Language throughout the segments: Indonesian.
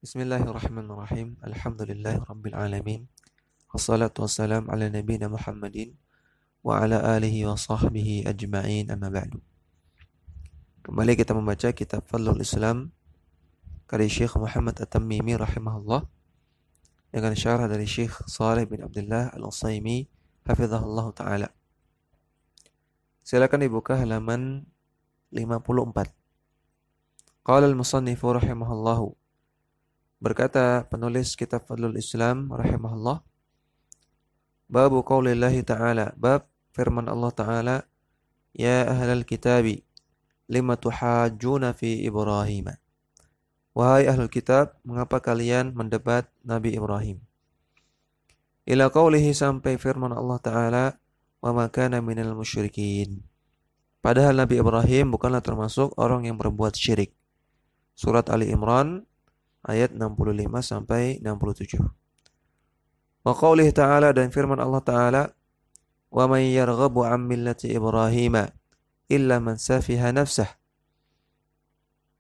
Bismillahirrahmanirrahim. Alhamdulillahirabbil alamin. Wassalatu wassalam ala nabiyyina Muhammadin wa ala alihi wa sahbihi ajma'in, amma ba'du. Kembali kita membaca kitab Fadlul Islam karya Syekh Muhammad At-Tammimi rahimahullah dengan syarah dari Syekh Shalih bin Abdullah Al-Utsaimin hafizahullah taala. Silakan dibuka halaman 54. Qala al-musannifu rahimahullahu, berkata penulis kitab Fadlul Islam rahimahullah, babu qaulillahi ta'ala, bab firman Allah ta'ala, ya ahlal kitabi lima tuhajjuna fi Ibrahim. Wahai ahlul kitab, mengapa kalian mendebat Nabi Ibrahim? Ila qaulihi, sampai firman Allah ta'ala, wa ma kana minal musyrikin. Padahal Nabi Ibrahim bukanlah termasuk orang yang berbuat syirik. Surat Ali Imran ayat 65 sampai 67. Wa qaulihi ta'ala, dan firman Allah ta'ala, wa man yarghabu 'an millati Ibrahim illa man safiha nafsah.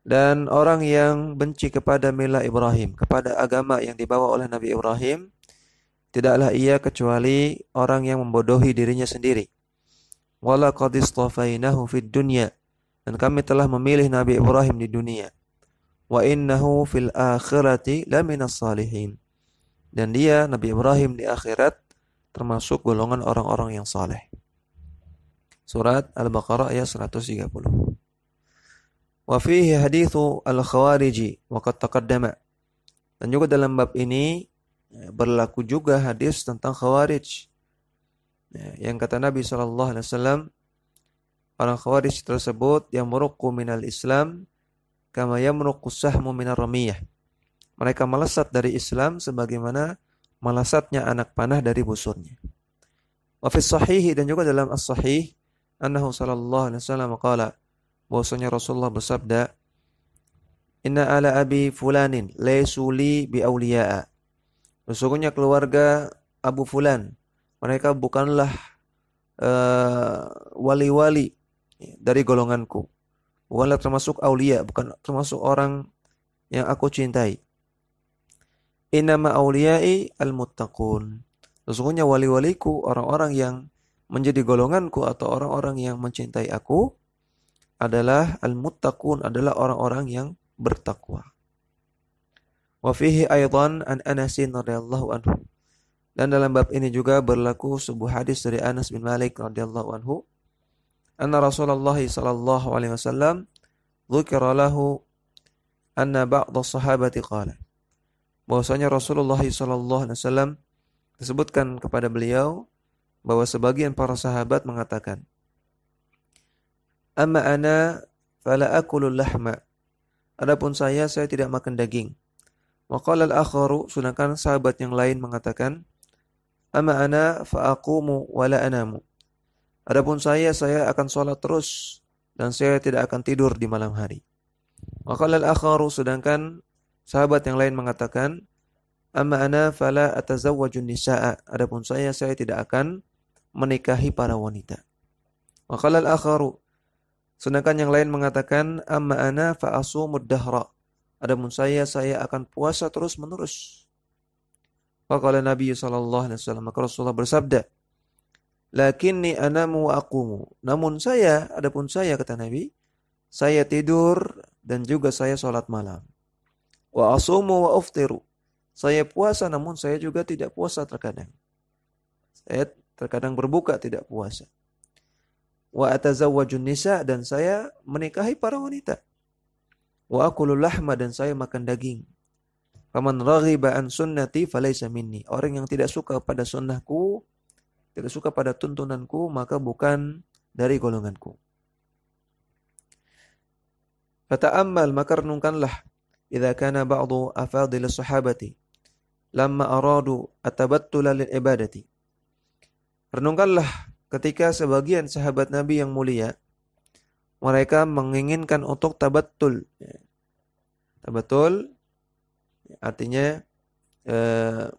Dan orang yang benci kepada milah Ibrahim, kepada agama yang dibawa oleh Nabi Ibrahim, tidaklah ia kecuali orang yang membodohi dirinya sendiri. Wa laqad istafainahu fid dunya, dan kami telah memilih Nabi Ibrahim di dunia. Wa innahu fil akhirati laminas salihin, dan dia Nabi Ibrahim di akhirat termasuk golongan orang-orang yang saleh. Surat Al-Baqarah ayat 130. Wa fihi hadithu al-khawariji wa qad taqaddama, dan juga dalam bab ini berlaku juga hadis tentang khawarij. Yang kata Nabi SAW, orang khawarij tersebut yang yamruqu minal Islam kama yamruqu sahmu minar ramiyah. Mereka melesat dari Islam sebagaimana melesatnya anak panah dari busurnya. Wa fi sahihi, dan juga dalam as-sahih, annahu sallallahu alaihi wasallam qala, bahwasanya Rasulullah bersabda, inna ala abi fulanin laysu li bi awliya'a. Sesungguhnya keluarga Abu Fulan, mereka bukanlah wali-wali dari golonganku. Bukanlah termasuk aulia, bukan termasuk orang yang aku cintai. Innama auliyai al-muttaqun. Sesungguhnya wali-waliku, orang-orang yang menjadi golonganku atau orang-orang yang mencintai aku adalah al-muttaqun, adalah orang-orang yang bertakwa. Wa fihi aidan an Anas radhiyallahu anhu. Dan dalam bab ini juga berlaku sebuah hadis dari Anas bin Malik radhiyallahu anhu, anna Rasulullah sallallahu alaihi wasallam dzukira lahu anna ba'dha sahabati qala, bahwasanya Rasulullah sallallahu alaihi wasallam disebutkan kepada beliau bahwa sebagian para sahabat mengatakan, amma ana fala akulu lahma, adapun saya tidak makan daging. Wa qala al-akharu, sedangkan sahabat yang lain mengatakan, amma ana fa aqumu wa la anamu, adapun saya akan sholat terus dan saya tidak akan tidur di malam hari. Wa qala al-akharu, sedangkan sahabat yang lain mengatakan, amma ana fala atazawwajun nisaa, adapun saya tidak akan menikahi para wanita. Wa qala al-akharu, sedangkan yang lain mengatakan, amma ana fa asumud dahra, adapun saya akan puasa terus menerus. Wa qala Nabi sallallahu alaihi wasallam, maka Rasulullah bersabda, lakinni anamu wa aqumu, namun adapun saya, kata Nabi, saya tidur dan juga saya sholat malam. Wa asumu wa uftiru, saya puasa namun saya juga tidak puasa terkadang. Saya terkadang berbuka, tidak puasa. Wa atazawwajun nisa, dan saya menikahi para wanita. Wa akulul lahma, dan saya makan daging. Faman raghiba an sunnati falaysa minni, orang yang tidak suka pada sunnahku, tidak suka pada tuntunanku, maka bukan dari golonganku. Fata'ammal, maka renungkanlah, idza kana ba'du afadil sahabati lamma aradu atabattula lil ibadati. Renungkanlah ketika sebagian sahabat Nabi yang mulia, mereka menginginkan untuk tabattul. Tabattul artinya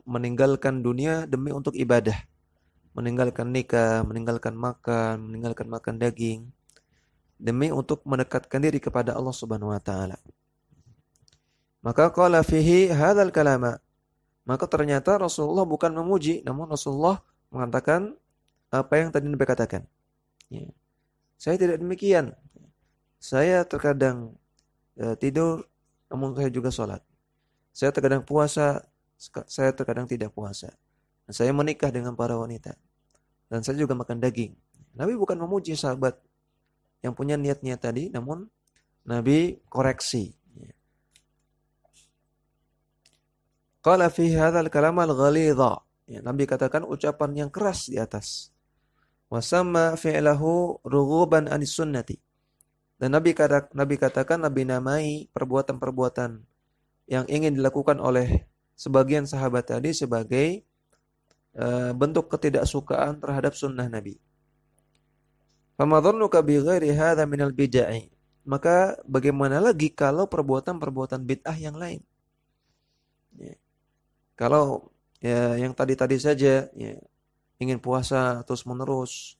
meninggalkan dunia demi untuk ibadah. Meninggalkan nikah, meninggalkan makan daging, demi untuk mendekatkan diri kepada Allah Subhanahu wa taala. Maka qala fihi hadzal kalama. Maka ternyata Rasulullah bukan memuji, namun Rasulullah mengatakan apa yang tadi Nabi katakan. Ya. Saya tidak demikian. Saya terkadang tidur, namun saya juga sholat. Saya terkadang puasa, saya terkadang tidak puasa. Dan saya menikah dengan para wanita. Dan saya juga makan daging. Nabi bukan memuji sahabat yang punya niat-niat tadi, namun Nabi koreksi. Qala fi hadzal kalam al-ghalidha. Nabi katakan ucapan yang keras di atas. Wa samma fi'lahu rughuban anis sunnati. Dan Nabi katakan, Nabi namai perbuatan-perbuatan yang ingin dilakukan oleh sebagian sahabat tadi sebagai bentuk ketidaksukaan terhadap sunnah Nabi. Fama dhannuka bi ghairi hadza minal bid'ah. Maka bagaimana lagi kalau perbuatan-perbuatan bid'ah yang lain? Ya. Kalau ya yang tadi-tadi saja, ya, ingin puasa terus menerus,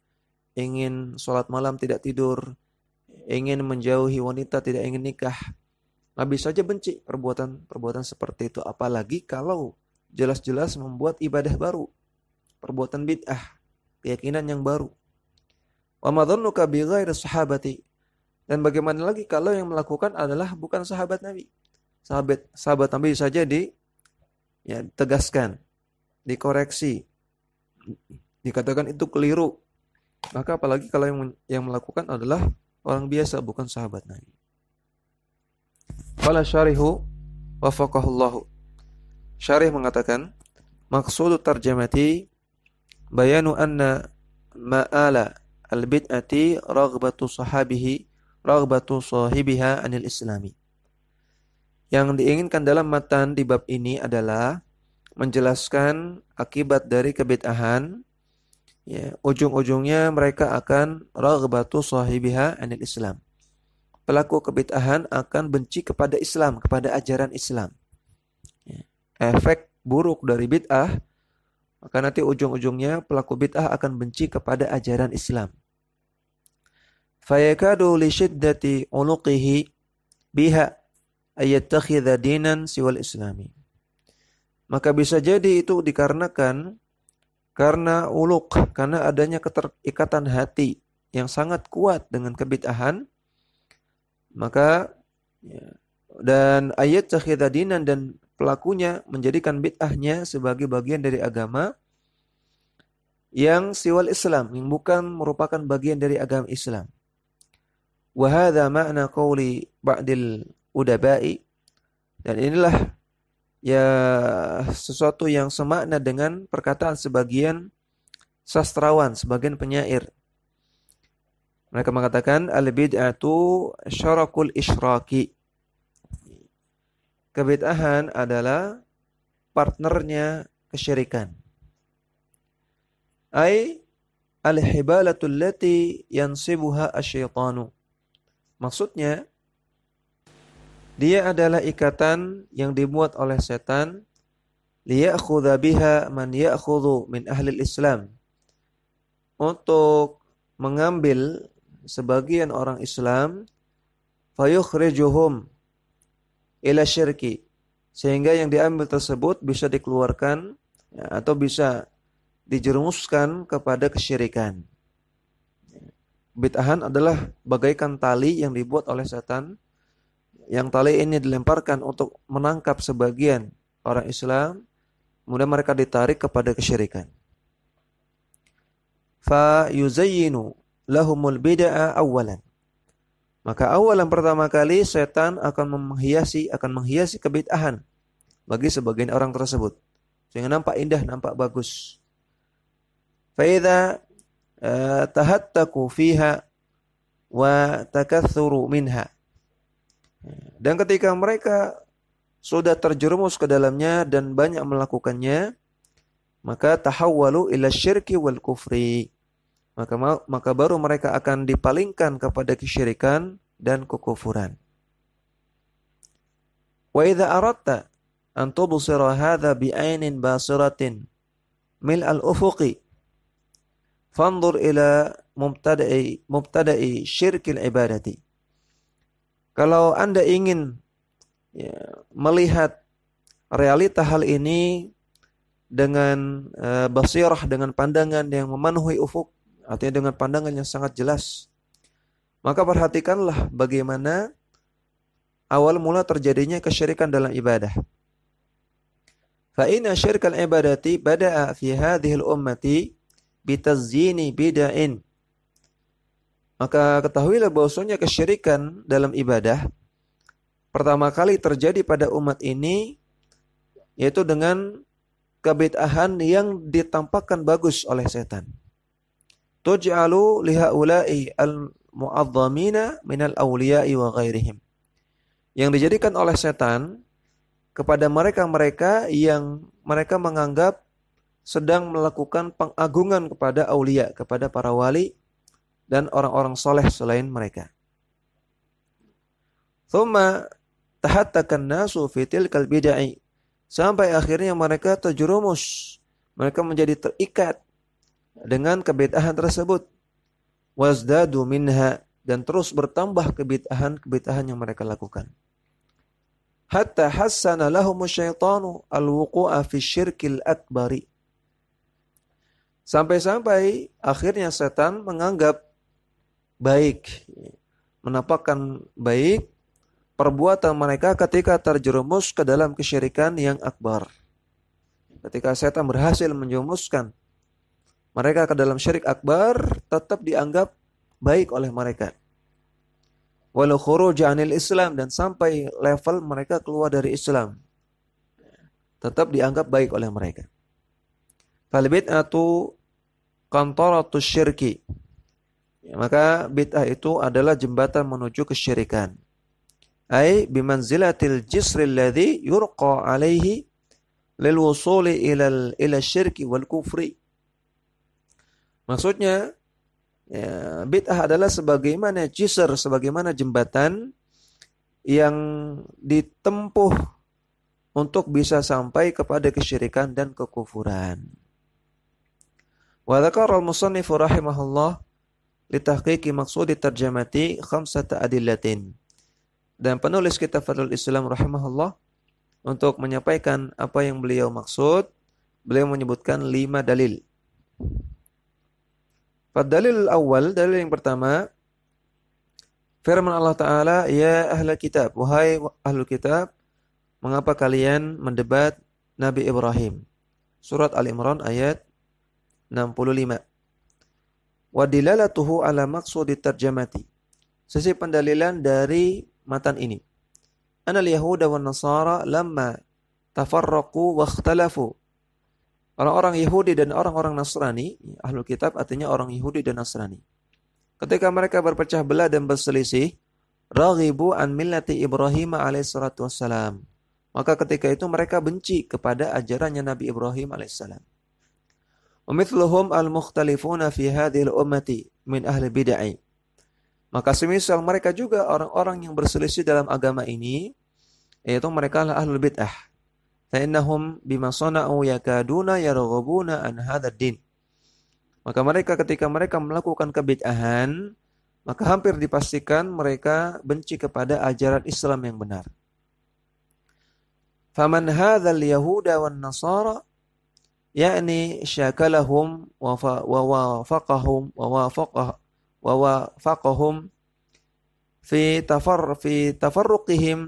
ingin sholat malam tidak tidur, ingin menjauhi wanita, tidak ingin nikah, Nabi saja benci perbuatan seperti itu. Apalagi kalau jelas-jelas membuat ibadah baru, perbuatan bid'ah, keyakinan yang baru. Wa ma dhannuka bi ghairi sahabati. Dan bagaimana lagi kalau yang melakukan adalah bukan sahabat Nabi? Sahabat Nabi saja tegaskan, dikoreksi, dikatakan itu keliru. Maka apalagi kalau yang melakukan adalah orang biasa, bukan sahabat Nabi. Qala syarihu wafaqahullahu. Syarih mengatakan, maqsudu tarjamati bayanu anna ma'ala al-bid'ati raghbatu sahibiha anil islami. Yang diinginkan dalam matan di bab ini adalah menjelaskan akibat dari kebid'ahan. Ya, ujung-ujungnya mereka akan raghbatu sahibiha anil Islam. Pelaku kebid'ahan akan benci kepada Islam, kepada ajaran Islam. Ya. Efek buruk dari bid'ah, maka nanti ujung-ujungnya pelaku bid'ah akan benci kepada ajaran Islam. Fayakadu li shiddati uluqihi biha ayattakhidha dinan siwal islami. Maka bisa jadi itu dikarenakan karena karena adanya keterikatan hati yang sangat kuat dengan kebid'ahan, maka ya, dan ayattakhidha dinan, dan pelakunya menjadikan bid'ahnya sebagai bagian dari agama yang siwal Islam, yang bukan merupakan bagian dari agama Islam. Wa hadza ma'na qauli ba'dil udabai, dan inilah ya sesuatu yang semakna dengan perkataan sebagian sastrawan, sebagian penyair. Mereka mengatakan al-bid'atu syarakul isyraki. Kebid'ahan adalah partnernya kesyirikan. Ai al-hibalatu allati yansibuha asyaitanu. Maksudnya dia adalah ikatan yang dibuat oleh setan liya'khudha biha man ya'khudhu min ahli Islam, untuk mengambil sebagian orang Islam fayukhrijuhum ila syirki, sehingga yang diambil tersebut bisa dikeluarkan ya, atau bisa dijerumuskan kepada kesyirikan. Bid'ahan adalah bagaikan tali yang dibuat oleh setan, yang tali ini dilemparkan untuk menangkap sebagian orang Islam, kemudian mereka ditarik kepada kesyirikan. Fa yuzayyinu lahumul bid'a awalan. Maka awalan pertama kali setan akan menghiasi kebid'ahan bagi sebagian orang tersebut, sehingga nampak indah, nampak bagus. Fa idza tahattaku fiha wa takatsuru minha. Dan ketika mereka sudah terjerumus ke dalamnya dan banyak melakukannya, maka tahawwalu ila syirki wal kufri. Maka baru mereka akan dipalingkan kepada kesyirikan dan kekufuran. Wa idza aradta an tubsira hadza bi'ainin basiratin mil al-ufuqi fanzur ila mubtada'i syirkil ibadati. Kalau Anda ingin melihat realita hal ini dengan basirah, dengan pandangan yang memenuhi ufuk, artinya dengan pandangan yang sangat jelas, maka perhatikanlah bagaimana awal mula terjadinya kesyirikan dalam ibadah. Fa inna syirkal ibadati bada'a fi hadhil ummati bitazyini bid'in. Maka ketahuilah bahwasanya kesyirikan dalam ibadah pertama kali terjadi pada umat ini yaitu dengan kebid'ahan yang ditampakkan bagus oleh setan. Tuj'alu lihaula'i al-mu'azzamina minal awliya'i wa ghairihim. Yang dijadikan oleh setan kepada mereka-mereka yang mereka menganggap sedang melakukan pengagungan kepada aulia, kepada para wali dan orang-orang soleh selain mereka. Thumma tahattakan nasu fi tilkal bid'ah. Sampai akhirnya mereka terjerumus, mereka menjadi terikat dengan kebid'ahan tersebut. Wazdadu minha, dan terus bertambah kebid'ahan yang mereka lakukan. Hatta hassana lahumu syaitanu al-wuqu'a fi syirkil akbari. Sampai-sampai akhirnya setan menganggap baik, menampakkan baik perbuatan mereka ketika terjerumus ke dalam kesyirikan yang akbar. Ketika setan berhasil menjerumuskan mereka ke dalam syirik akbar, tetap dianggap baik oleh mereka. Walau khuruj anil Islam, dan sampai level mereka keluar dari Islam, tetap dianggap baik oleh mereka. Fal bid'atu qantaratus syirki. Maka bid'ah itu adalah jembatan menuju kesyirikan. Ai bimanzilatil jisril ladzi yurqa alaihi lil wusuli ila syirki wal kufri. Maksudnya bid'ah adalah sebagaimana jisr, sebagaimana jembatan yang ditempuh untuk bisa sampai kepada kesyirikan dan kekufuran. Wa dzakara al-musannif rahimahullah li tahqiqi maqsudi tarjamati khamsata adillatin. Dan penulis kitab Fathul Islam rahimahullah untuk menyampaikan apa yang beliau maksud, beliau menyebutkan 5 dalil. Dalil awal, dalil yang pertama, firman Allah Ta'ala, ya ahla kitab, wahai ahlul kitab, mengapa kalian mendebat Nabi Ibrahim? Surat Al-Imran ayat 65. Wa dilalatuhu ala maqsudi tarjamati. Sisi pendalilan dari matan ini. Anal Yahuda wan Nasara lamma tafarraqu wa ikhtalafu. Orang-orang Yahudi dan orang-orang Nasrani, ahlul kitab artinya orang Yahudi dan Nasrani. Ketika mereka berpecah belah dan berselisih, raghibu an millati Ibrahim alaihissalatu wassalam. Maka ketika itu mereka benci kepada ajarannya Nabi Ibrahim alaihissalam. Wa mithluhum al-mukhtalifuna fi hadhil ummati min ahli bid'ah. Maka semisal mereka juga orang-orang yang berselisih dalam agama ini, yaitu mereka adalah ahlul bid'ah. Fa'innahum bima sana'u yakaduna yarghabuna an hadzal din. Maka mereka ketika mereka melakukan kebid'ahan, maka hampir dipastikan mereka benci kepada ajaran Islam yang benar. Faman hadzal yahuda wan nasara yakni syakalahum wa wafaqahum ووافقهم في تفرقهم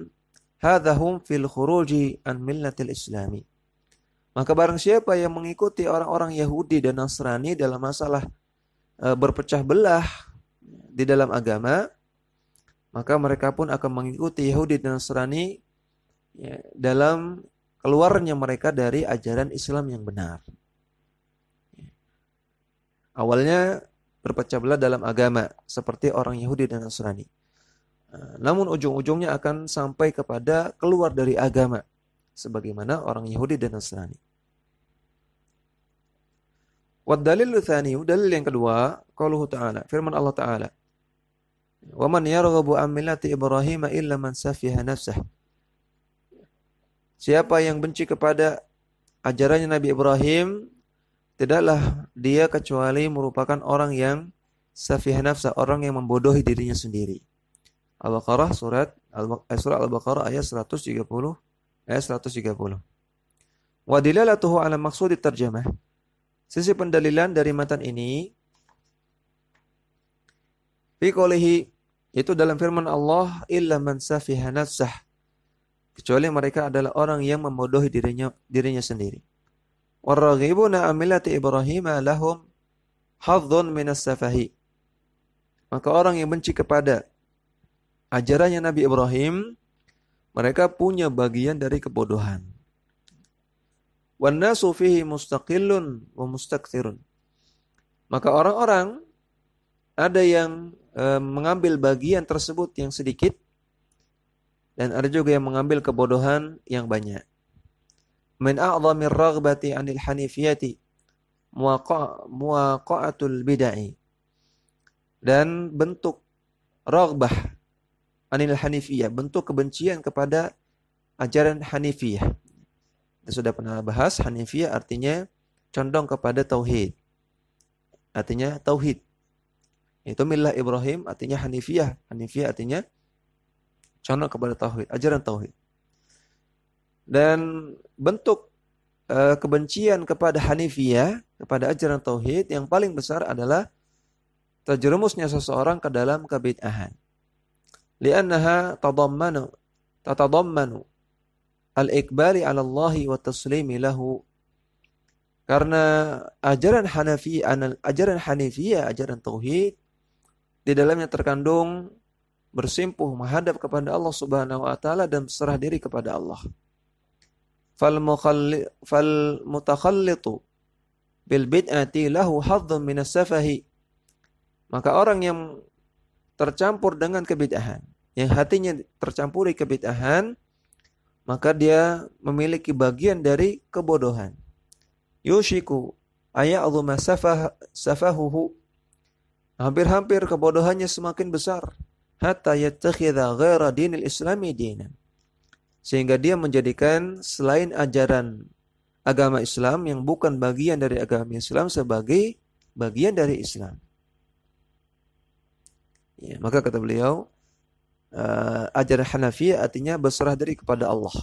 هذا هم في الخروج عن ملة الإسلام. Maka barang siapa yang mengikuti orang-orang Yahudi dan Nasrani dalam masalah berpecah belah di dalam agama, maka mereka pun akan mengikuti Yahudi dan Nasrani dalam keluarnya mereka dari ajaran Islam yang benar. Awalnya berpecah belah dalam agama seperti orang Yahudi dan Nasrani. Namun ujung-ujungnya akan sampai kepada keluar dari agama sebagaimana orang Yahudi dan Nasrani. Wad dalil tsani, dalil yang kedua, qauluhu ta'ala, firman Allah Ta'ala. Wa man yarghabu an millati Ibrahim illa man safiha nafsah. Siapa yang benci kepada ajarannya Nabi Ibrahim, tidaklah dia kecuali merupakan orang yang safih nafsa, orang yang membodohi dirinya sendiri. Al-Baqarah surah Al-Baqarah ayat 130 ayat 130. Wa dilalatuhu ala maqsudit tarjamah. Sisi pendalilan dari matan ini fi qoulihi, itu dalam firman Allah, illa man safiha nafsah, kecuali mereka adalah orang yang membodohi dirinya sendiri. Waraghibuna amilati Ibrahim lahum hadzun minas safahi. Maka orang yang benci kepada ajarannya Nabi Ibrahim, mereka punya bagian dari kebodohan. Wan nasu fihi mustaqillun wa mustakthirun. Maka orang-orang ada yang mengambil bagian tersebut yang sedikit, dan ada juga yang mengambil kebodohan yang banyak. Min a'zamir raghbati 'anil hanifiyati muwaqa'atul bid'ah. Dan bentuk raghbah 'anil hanifiyah, bentuk kebencian kepada ajaran hanifiyah. Kita sudah pernah bahas, hanifiyah artinya condong kepada tauhid. Artinya tauhid. Itu millah Ibrahim artinya hanifiyah. Hanifiyah artinya condong kepada tauhid, ajaran tauhid. Dan bentuk kebencian kepada hanifiyah, kepada ajaran tauhid yang paling besar adalah terjerumusnya seseorang ke dalam kebid'ahan. Li'annaha tatadammanu al-iqbali 'ala Allah wa taslimi lahu. Karena ajaran Hanifiyah, ajaran tauhid, di dalamnya terkandung bersimpuh menghadap kepada Allah Subhanahu wa taala dan berserah diri kepada Allah. Fal mutakhallitu bil bid'ati lahu hadzun minas safahi. Maka orang yang tercampur dengan kebid'ahan, yang hatinya tercampuri kebid'ahan, maka dia memiliki bagian dari kebodohan. Yushiku aya'dhuma safahuhu. Hampir-hampir kebodohannya semakin besar. Hatta yattakhidha ghaira dinil islami dinan. Sehingga dia menjadikan selain ajaran agama Islam yang bukan bagian dari agama Islam sebagai bagian dari Islam. Ya, maka kata beliau, ajaran Hanafiyah artinya berserah diri kepada Allah.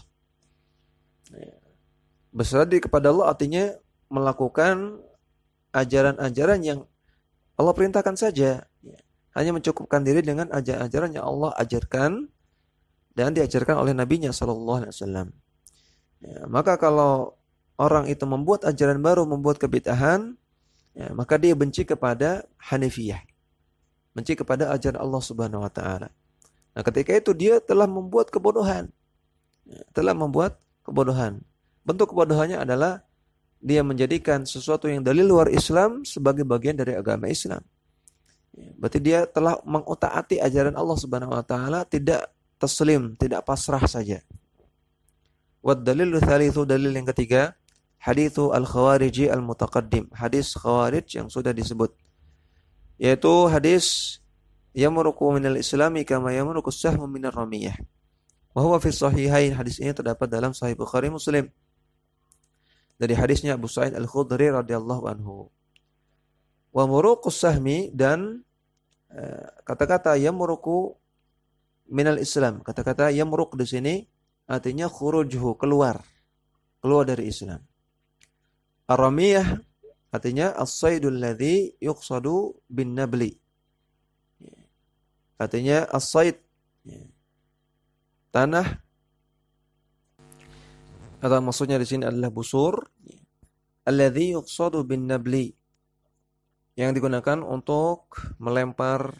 Ya. Berserah diri kepada Allah artinya melakukan ajaran-ajaran yang Allah perintahkan saja. Hanya mencukupkan diri dengan ajaran-ajaran yang Allah ajarkan dan diajarkan oleh Nabi-Nya SAW. Ya, maka kalau orang itu membuat ajaran baru, membuat kebid'ahan, ya, maka dia benci kepada Hanifiyah. Benci kepada ajaran Allah Subhanahu wa taala. Nah, ketika itu dia telah membuat kebodohan. Ya, telah membuat kebodohan. Bentuk kebodohannya adalah dia menjadikan sesuatu yang dari luar Islam sebagai bagian dari agama Islam. Berarti dia telah mengotak-atik ajaran Allah Subhanahu wa taala, tidak taslim, tidak pasrah saja. Wad dalilu tsalitsu, dalil yang ketiga, haditsu al-khawariji al-mutaqaddim, hadis khawarij yang sudah disebut. Yaitu hadis yamruqu minal islami kama yamruqu as-sahmu minar ramiyah. Wa huwa fi sahihain, hadis ini terdapat dalam Sahih Bukhari Muslim. Dari hadisnya Abu Sa'id Al-Khudri radhiyallahu anhu. Wa muruqus sahmi, dan kata-kata yamruqu minal Islam. Kata-kata yamruq di sini artinya khurujuhu, keluar dari Islam. Ar-ramiyah artinya as-saydul ladzi yuqsadu bin nabli. Artinya as-sayd, tanah, atau maksudnya di sini adalah busur, alladzi yuqsadu bin nabli, yang digunakan untuk melempar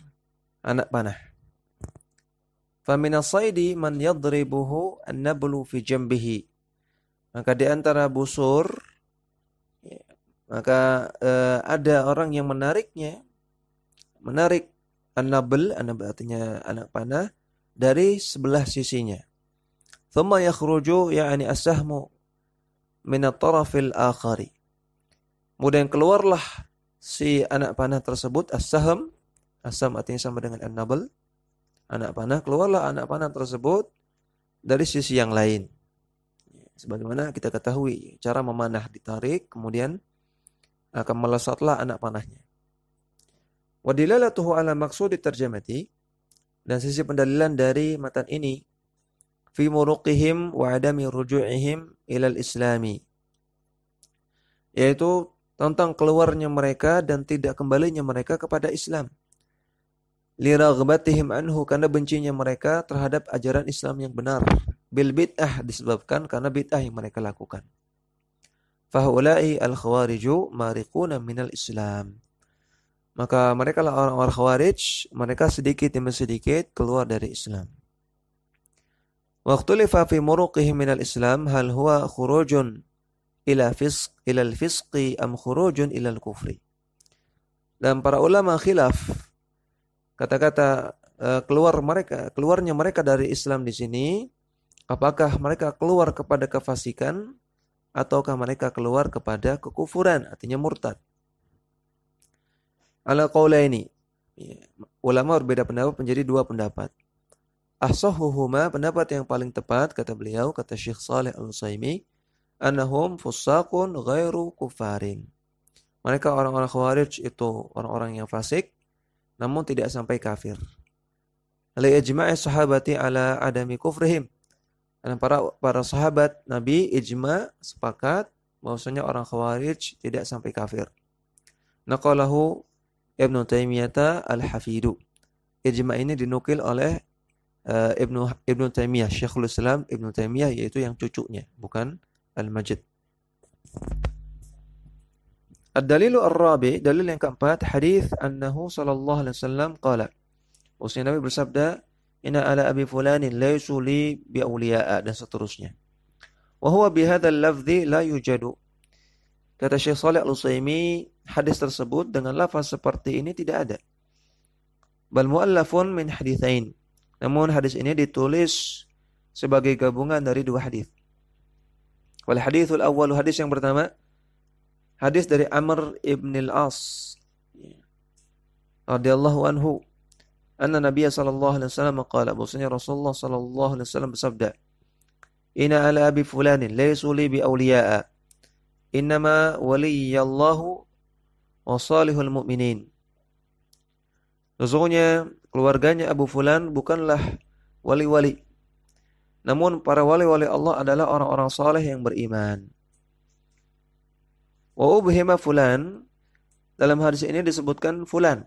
anak panah. Fa min as-saydi man yadribuhu an-nablu fi jambihi. Maka di antara busur, maka ada orang yang menarik an-nabl artinya anak panah dari sebelah sisinya. Thumma yakhruju ya'ni as-sahmu min at-tarafil akhari. Kemudian keluarlah si anak panah tersebut, as-sahm artinya sama dengan an-nabl, anak panah, keluarlah anak panah tersebut dari sisi yang lain. Sebagaimana kita ketahui, cara memanah ditarik, kemudian akan melesatlah anak panahnya. Wa dilalatuhu ala maqsudi tarjamati, Dan sisi pendalilan dari matan ini fi muruqihim wa adami ruju'ihim ilal islami, yaitu tentang keluarnya mereka dan tidak kembalinya mereka kepada Islam. Liraghbatihim anhu, karena bencinya mereka terhadap ajaran Islam yang benar. Bil bid'ah, disebabkan karena bid'ah yang mereka lakukan. Fahaulai al-khawariju mariquna minal Islam. Maka mereka lah orang-orang khawarij, mereka sedikit demi sedikit keluar dari Islam. Waqtulifa fi muruqihim minal Islam hal huwa khurujun ila al-fisqi am khurujun ila al-kufri. Dan para ulama khilaf kata-kata keluarnya mereka dari Islam di sini, apakah mereka keluar kepada kefasikan ataukah mereka keluar kepada kekufuran, artinya murtad. Ala qaulaini, ulama berbeda pendapat menjadi dua pendapat. Ahsahuhuma, pendapat yang paling tepat kata beliau, kata Syekh Shalih Al-Utsaimin, annahum fussaqun ghairu kufarin. Mereka orang-orang khawarij itu orang-orang yang fasik namun tidak sampai kafir. La ijma'i sahabati ala adami kufrihim. Dan para sahabat Nabi ijma, sepakat bahwasanya orang khawarij tidak sampai kafir. Naqalahu Ibnu Taimiyah al-Hafidu. Ijma ini dinukil oleh Ibnu Taimiyah, Syekhul Islam Ibnu Taimiyah, yaitu yang cucunya, bukan Al-Majid. Ad-dalilu ar-rabi, dalil yang keempat, hadis annahu sallallahu alaihi wasallam qala. Usnya Nabi bersabda, inna ala abi fulanin laysu li bi awliya'a, dan seterusnya. Wa huwa bi hadzal lafzi la yujadu. Kata Syekh Shalih Al-Utsaimin, hadis tersebut dengan lafaz seperti ini tidak ada. Bal muallafun min haditsain. Namun hadis ini ditulis sebagai gabungan dari dua hadis. Wal haditsul awwal, hadis yang pertama, hadis dari Amr ibn al-As radhiyallahu anhu, anna Nabiya sallallahu alaihi wasallam qala, bahwasanya Rasulullah sallallahu alaihi wasallam bersabda, inna ala abi fulanin laysu li bi awliya'a, innama waliyallahu wa salihul mu'minin. Sesungguhnya keluarganya Abu Fulan bukanlah wali-wali, namun para wali-wali Allah adalah orang-orang saleh yang beriman. Wa ubhima fulan, dalam hadis ini disebutkan fulan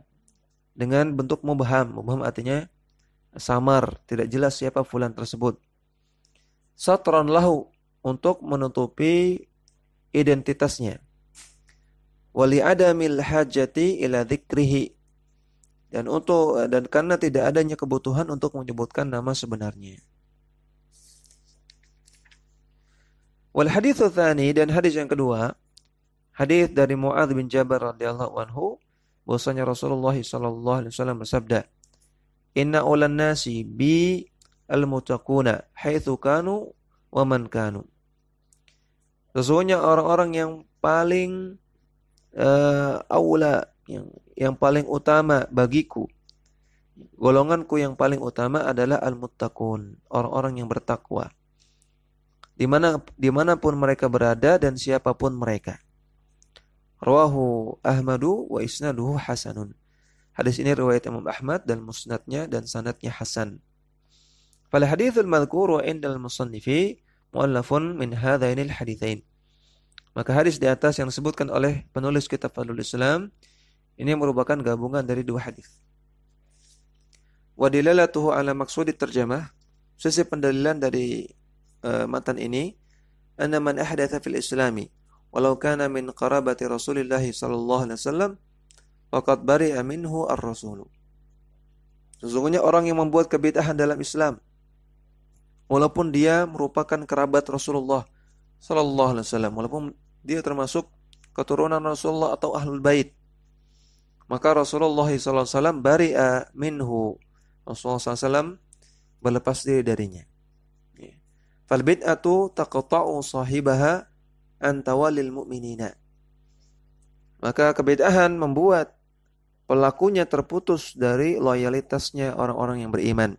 dengan bentuk mubham. Mubham artinya samar, tidak jelas siapa fulan tersebut. Satran lahu, untuk menutupi identitasnya. Wali adamil hajati ila dzikrihi, dan karena tidak adanya kebutuhan untuk menyebutkan nama sebenarnya. Wal haditsu tsani, dan hadis yang kedua, hadis dari Muadz bin Jabal radhiyallahu anhu, bahwasanya Rasulullah sallallahu alaihi wasallam bersabda, inna ulan nasi bi al-muttaquna haitsu kanu wa man kanu. Sesungguhnya orang-orang yang paling aula, yang paling utama bagiku, golonganku yang paling utama adalah al-muttaqun, orang-orang yang bertakwa, dimanapun mereka berada dan siapapun mereka. Rawahu Ahmadu wa isnaduhu hasanun. Hadis ini riwayat Imam Ahmad dan musnadnya dan sanadnya hasan. Fal haditsul madhkuru indal musannifi muallafun min hadzainil haditsain. Maka hadis di atas yang disebutkan oleh penulis kitab Fadlul Islam ini merupakan gabungan dari dua hadis. Wa dilalatuhu ala maqsudit tarjamah, sisi pendalilan dari matan ini, anna man ahdatha fil islami walau kana min qarabati Rasulillah sallallahu alaihi wasallam faqad bari'a minhu ar-rasul. Sesungguhnya orang yang membuat kebid'ahan dalam Islam walaupun dia merupakan kerabat Rasulullah sallallahu alaihi wasallam, walaupun dia termasuk keturunan Rasulullah atau ahlul bait, maka Rasulullah sallallahu alaihi wasallam bari'a minhu, Rasulullah sallallahu alaihi wasallam berlepas diri darinya. Fal bid'atu taqta'u sahibaha an tawallil mu'minina. Maka kebid'ahan membuat pelakunya terputus dari loyalitasnya orang-orang yang beriman.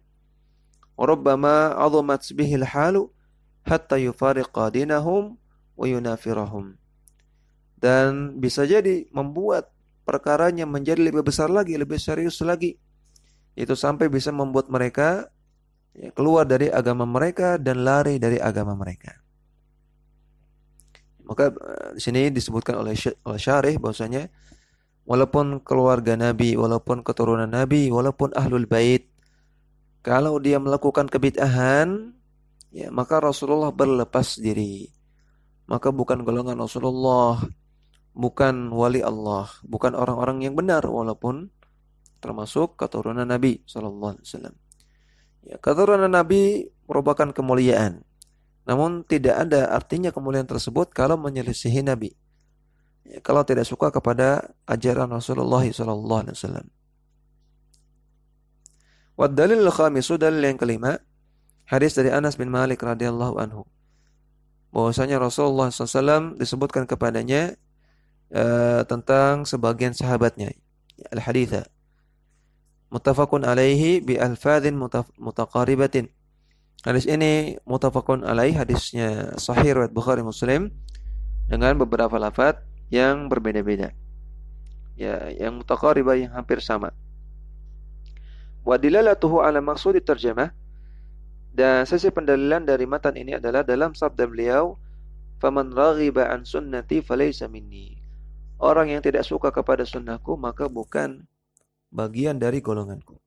Rabbama 'azamat bihil halu hatta yufariqa dinahum wa yunafirahum. Dan bisa jadi membuat perkaranya menjadi lebih besar lagi, lebih serius lagi, itu sampai bisa membuat mereka keluar dari agama mereka dan lari dari agama mereka. Maka di sini disebutkan oleh Syarih bahwasanya walaupun keluarga Nabi, walaupun keturunan Nabi, walaupun ahlul bait, kalau dia melakukan kebid'ahan, ya maka Rasulullah berlepas diri. Maka bukan golongan Rasulullah, bukan wali Allah, bukan orang-orang yang benar walaupun termasuk keturunan Nabi sallallahu alaihi wasallam. Ya, keturunan Nabi merupakan kemuliaan. Namun tidak ada artinya kemuliaan tersebut kalau menyelisihi Nabi. Ya, kalau tidak suka kepada ajaran Rasulullah sallallahu alaihi wasallam. Wa dalil khamisu, dalil yang kelima, hadis dari Anas bin Malik radhiyallahu anhu. Bahwasanya Rasulullah SAW disebutkan kepadanya tentang sebagian sahabatnya. Al-haditha muttafaqun alaihi bi alfadhin mutaqaribatin. Hadis ini muttafaqun alaihi, hadisnya sahih riwayat Bukhari Muslim dengan beberapa lafaz yang berbeda-beda. Ya, yang mutaqaribah, yang hampir sama. Wa dilalatuhu ala maqsudi tarjamah, dan sisi pendalilan dari matan ini adalah dalam sabda beliau, "Faman raghiba an sunnati falaysa minni." Orang yang tidak suka kepada sunnahku maka bukan bagian dari golonganku.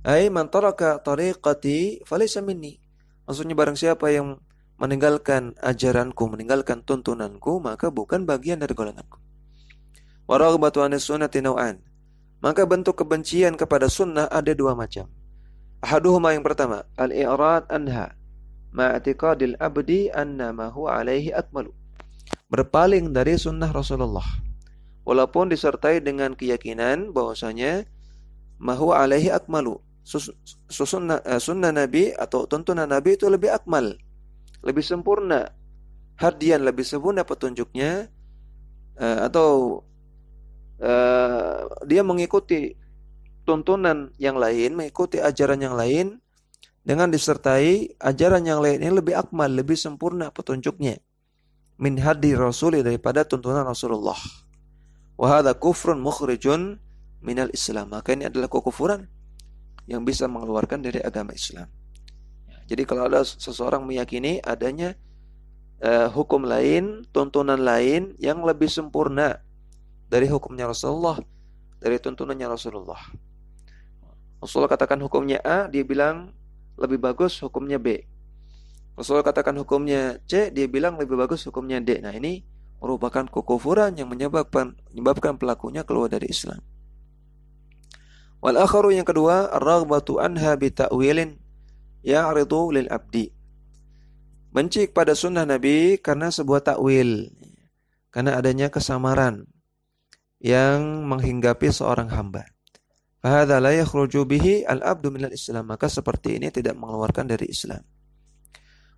Ai man taraka tariqati falaysa minni. Maksudnya barang siapa yang meninggalkan ajaranku, meninggalkan tuntunanku, maka bukan bagian dari golonganku. Wa raghbatu anis sunnati naw'an. Maka bentuk kebencian kepada sunnah ada dua macam. Ahaduhuma, yang pertama, al-i'rad anha ma'atiqadil abdi anna ma huwa alaihi akmalu. Berpaling dari sunnah Rasulullah walaupun disertai dengan keyakinan bahwasanya ma huwa alaihi akmalu. Sunnah Nabi atau tuntunan Nabi itu lebih akmal, lebih sempurna, hadian, lebih sempurna petunjuknya, atau dia mengikuti tuntunan yang lain, mengikuti ajaran yang lain dengan disertai ajaran yang lain ini lebih akmal, lebih sempurna petunjuknya min hadi rasuli, daripada tuntunan Rasulullah. Wa hadza kufrun mukhrijun minal Islam. Maka ini adalah kekufuran yang bisa mengeluarkan dari agama Islam. Jadi kalau ada seseorang meyakini adanya hukum lain, tuntunan lain yang lebih sempurna dari hukumnya Rasulullah, dari tuntunannya Rasulullah. Rasulullah katakan hukumnya A, dia bilang lebih bagus hukumnya B. Rasulullah katakan hukumnya C, dia bilang lebih bagus hukumnya D. Nah, ini merupakan kekufuran yang menyebabkan pelakunya keluar dari Islam. Wal akharu, yang kedua, ar-raghbatu anha bi ta'wilin ya'ridu lil abdi. Benci pada sunnah Nabi karena sebuah takwil, karena adanya kesamaran yang menghinggapi seorang hamba. Fahadha la yakhruju bihi al-abdu minal Islam. Maka seperti ini tidak mengeluarkan dari Islam.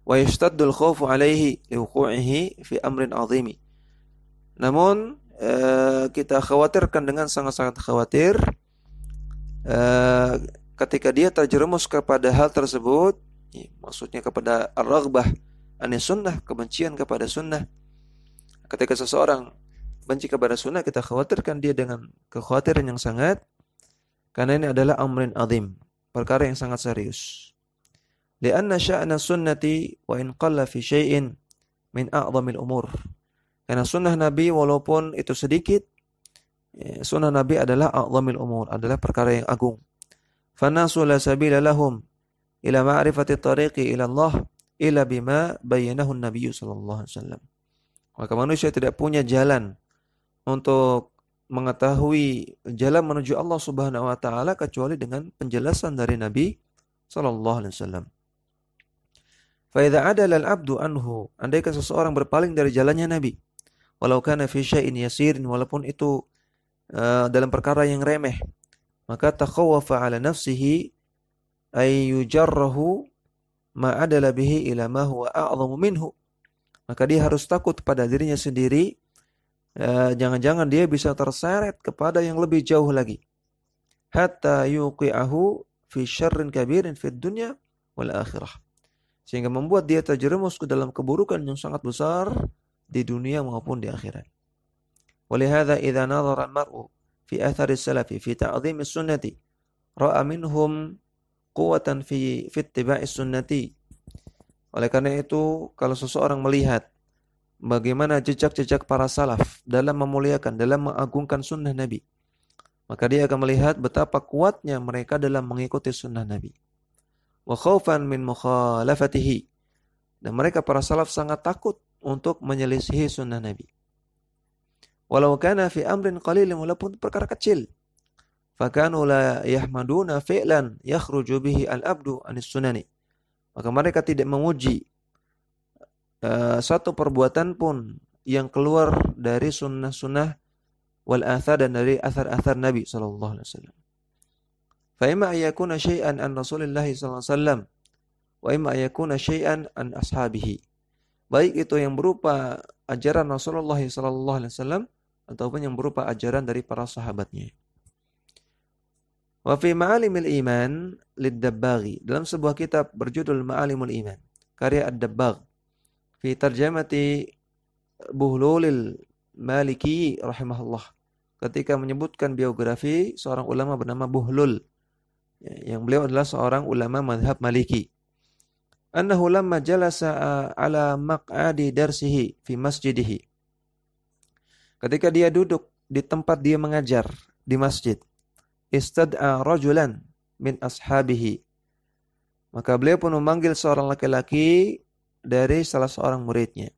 Wa yashtaddul khawfu alaihi liwuqu'ihi fi amrin azimi. Namun kita khawatirkan dengan sangat-sangat khawatir ketika dia terjerumus kepada hal tersebut, maksudnya kepada ar-raghbah anis sunnah, kebencian kepada sunnah. Ketika seseorang benci kepada sunnah, kita khawatirkan dia dengan kekhawatiran yang sangat, karena ini adalah amrin azim, perkara yang sangat serius. Lianna sya'na sunnati wa in qalla fi syai'in min a'zamil umur. Karena sunnah Nabi walaupun itu sedikit, sunnah Nabi adalah a'zamil umur, adalah perkara yang agung. Fanasu la sabila lahum ila ma'rifati tariqi ila Allah ila bima bayyanahu an-nabiy sallallahu alaihi wasallam. Maka manusia tidak punya jalan untuk mengetahui jalan menuju Allah Subhanahu wa taala kecuali dengan penjelasan dari Nabi sallallahu alaihi wasallam. Fa idza adala al-'abdu anhu, andaikan seseorang berpaling dari jalannya Nabi, walau kana fi syai'in yasirin, walaupun itu dalam perkara yang remeh, maka takhawwafa 'ala nafsihi ay yujarrahu ma adala bihi ila ma huwa a'zamu minhu. Maka dia harus takut pada dirinya sendiri, jangan-jangan dia bisa terseret kepada yang lebih jauh lagi, hatta yuqi'ahu fi syarrin kabirin fid dunya wal akhirah, sehingga membuat dia terjerumus ke dalam keburukan yang sangat besar di dunia maupun di akhirat. Walihada idza nadhara al-mar'u fi athari salafi fi ta'dhim as-sunnati ra'a minhum quwwatan fi ittiba'i sunnati. Oleh karena itu, kalau seseorang melihat bagaimana jejak-jejak para salaf dalam memuliakan, dalam mengagungkan sunnah Nabi, maka dia akan melihat betapa kuatnya mereka dalam mengikuti sunnah Nabi. Wa khaufan min mukhalafatihi. Dan mereka para salaf sangat takut untuk menyelisihi sunnah Nabi. Walau kana fi amrin qalilin, walaupun perkara kecil. Fakanu la yahmaduna fi'lan yakhruju bihi al-abdu anis sunani. Maka mereka tidak memuji satu perbuatan pun yang keluar dari sunnah-sunnah wal athar dan dari athar-athar Nabi sallallahu alaihi wasallam. Fa imma ayakuna syai'an an Rasulillah sallallahu alaihi wasallam wa imma ayakuna syai'an an ashabihi. Baik itu yang berupa ajaran Rasulullah sallallahu alaihi wasallam ataupun yang berupa ajaran dari para sahabatnya. Wa fi Ma'alimil Iman lid-Dabbaghi, dalam sebuah kitab berjudul Ma'alimul Iman, karya Ad-Dabbagh, fi tarjamati Buhlulil Maliki rahimahullah, ketika menyebutkan biografi seorang ulama bernama Buhlul, yang beliau adalah seorang ulama mazhab Maliki. Annahu lamma jalasa ala maq'adi darsihi fi masjidihi, ketika dia duduk di tempat dia mengajar di masjid, istad'a rajulan min ashabihi, maka beliau pun memanggil seorang laki-laki dari salah seorang muridnya.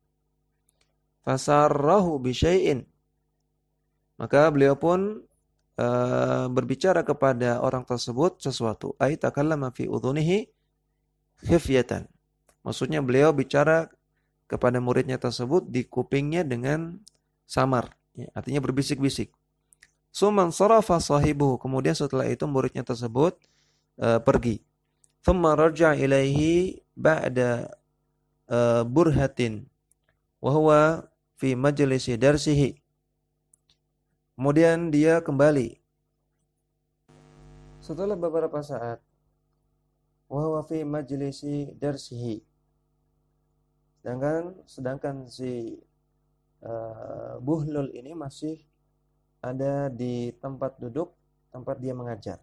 Fasarrahu bi syai'in, maka beliau pun berbicara kepada orang tersebut sesuatu. Ai takallama fi udhunihi khifyatan, maksudnya beliau bicara kepada muridnya tersebut di kupingnya dengan samar, artinya berbisik-bisik. Suman sarafa sahibuhu, kemudian setelah itu muridnya tersebut pergi. Thumma raja'a ilaihi ba'da burhatin wa huwa fi majlisi darsihi. Kemudian dia kembali setelah beberapa saat, wa huwa fi majlisi darsihi, sedangkan si Buhlul ini masih ada di tempat duduk tempat dia mengajar.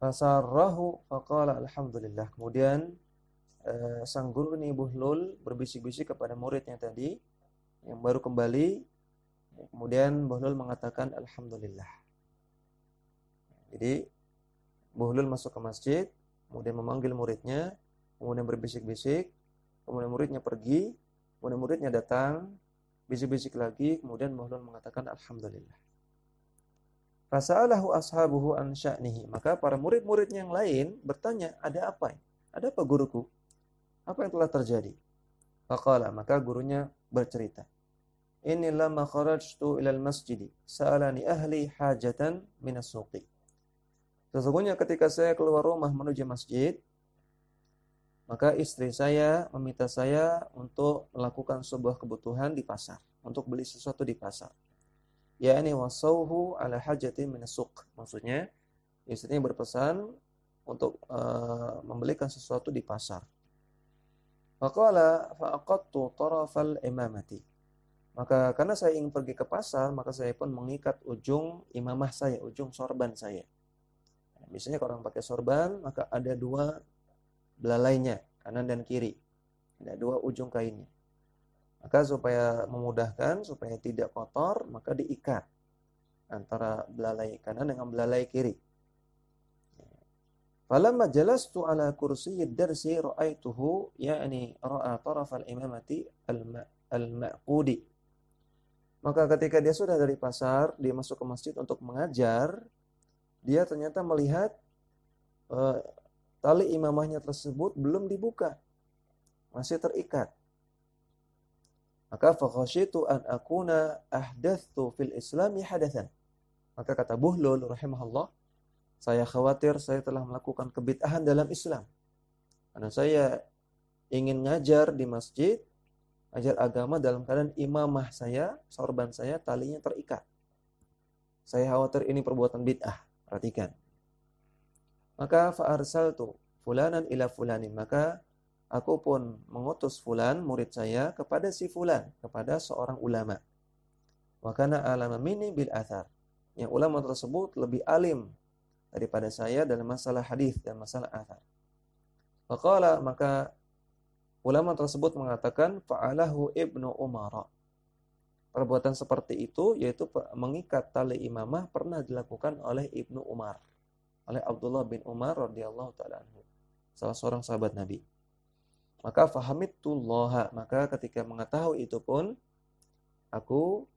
Fasarrahu faqala alhamdulillah. Kemudian sang guru ini Buhlul berbisik-bisik kepada muridnya tadi yang baru kembali. Kemudian Buhlul mengatakan alhamdulillah. Jadi Buhlul masuk ke masjid, kemudian memanggil muridnya, kemudian berbisik-bisik, kemudian muridnya pergi, kemudian muridnya datang, bisik-bisik lagi, kemudian Buhlul mengatakan alhamdulillah. Fasa'alahu ashabuhu an sya'nihi, maka para murid-murid yang lain bertanya, ada apa? Ada apa guruku? Apa yang telah terjadi? Faqala, maka gurunya bercerita, inni lamma kharajtu ilal masjidi sa'alani ahli hajatan minas suqi. Sesungguhnya ketika saya keluar rumah menuju masjid, maka istri saya meminta saya untuk melakukan sebuah kebutuhan di pasar, untuk beli sesuatu di pasar. Ya'ni wasauhu ala hajatin minas suq. Maksudnya istrinya berpesan untuk membelikan sesuatu di pasar. Faqala fa'aqadtu tarafal imamati. Maka karena saya ingin pergi ke pasar, maka saya pun mengikat ujung imamah saya, ujung sorban saya. Biasanya kalau orang pakai sorban, maka ada dua belalainya, kanan dan kiri. Ada dua ujung kainnya. Maka supaya memudahkan, supaya tidak kotor, maka diikat antara belalai kanan dengan belalai kiri. Falamma jalastu ala kursiyyid darsi ra'aituhu, ya'ni ra'a tarafal imamati al-ma'qudi. Maka ketika dia sudah dari pasar, dia masuk ke masjid untuk mengajar, dia ternyata melihat tali imamahnya tersebut belum dibuka, masih terikat. Maka fakhashitu an akuna ahdathtu fil islami hadathan. Maka kata Buhlul rahimahullah, saya khawatir saya telah melakukan kebid'ahan dalam Islam. Karena saya ingin ngajar di masjid, ajar agama dalam keadaan imamah saya, sorban saya, talinya terikat. Saya khawatir ini perbuatan bid'ah. Perhatikan. Maka fa'arsaltu fulanan ila fulanin. Maka aku pun mengutus fulan, murid saya, kepada si fulan, kepada seorang ulama. Wa kana alama minni bil athar. yang ulama tersebut lebih alim daripada saya dalam masalah hadis dan masalah athar. Faqala, maka ulama tersebut mengatakan fa'alahu Ibnu Umar. Perbuatan seperti itu yaitu mengikat tali imamah pernah dilakukan oleh Ibnu Umar, oleh Abdullah bin Umar radhiyallahu taala anhu, salah seorang sahabat Nabi. Maka fahamitullah, maka ketika mengetahui itu pun aku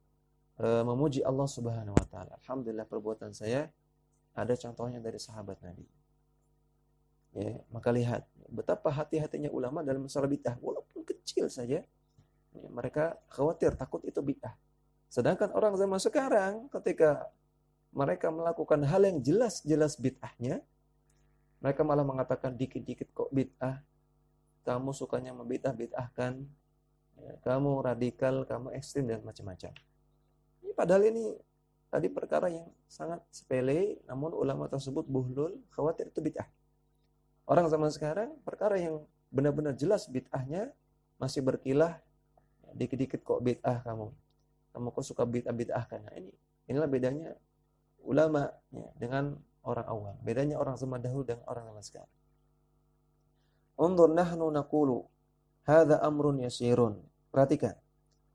memuji Allah Subhanahu wa taala. Alhamdulillah perbuatan saya ada contohnya dari sahabat Nabi. Ya, maka lihat betapa hati-hatinya ulama dalam masalah bid'ah, walaupun kecil saja. Ya, mereka khawatir takut itu bid'ah. Sedangkan orang zaman sekarang ketika mereka melakukan hal yang jelas-jelas bid'ahnya, mereka malah mengatakan dikit-dikit kok bid'ah. Kamu sukanya membid'ah-bid'ahkan. Ya, kamu radikal, kamu ekstrim dan macam-macam. Padahal ini tadi perkara yang sangat sepele, namun ulama tersebut buhlul, khawatir itu bid'ah. Orang zaman sekarang, perkara yang benar-benar jelas bid'ahnya, masih berkilah, dikit-dikit kok bid'ah kamu. Kamu kok suka bid'ah-bid'ahkan. Nah, inilah bedanya ulama ya, dengan orang awam. Bedanya orang zaman dahulu dengan orang zaman sekarang. Undur nahnu naqulu, hadza amrun yasirun. Perhatikan.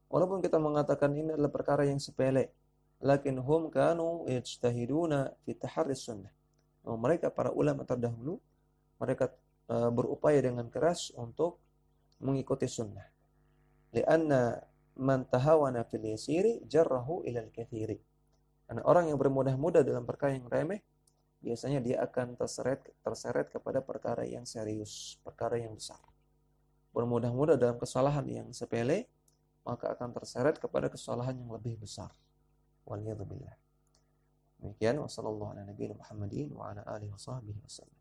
Walaupun kita mengatakan ini adalah perkara yang sepele, lakin hum kanu yajtahiduna fi taharris sunnah. Mereka para ulama terdahulu, mereka berupaya dengan keras untuk mengikuti sunnah. Lianna man tahawana fil yasiri jarrahu ila al-katsiri. Karena orang yang bermudah-mudah dalam perkara yang remeh, biasanya dia akan terseret kepada perkara yang serius, perkara yang besar. Bermudah-mudah dalam kesalahan yang sepele, maka akan terseret kepada kesalahan yang lebih besar. Waliyadzubillah. Demikian, wasallallahu ala nabiyina Muhammadin wa ala alihi wasahbihi wasallam.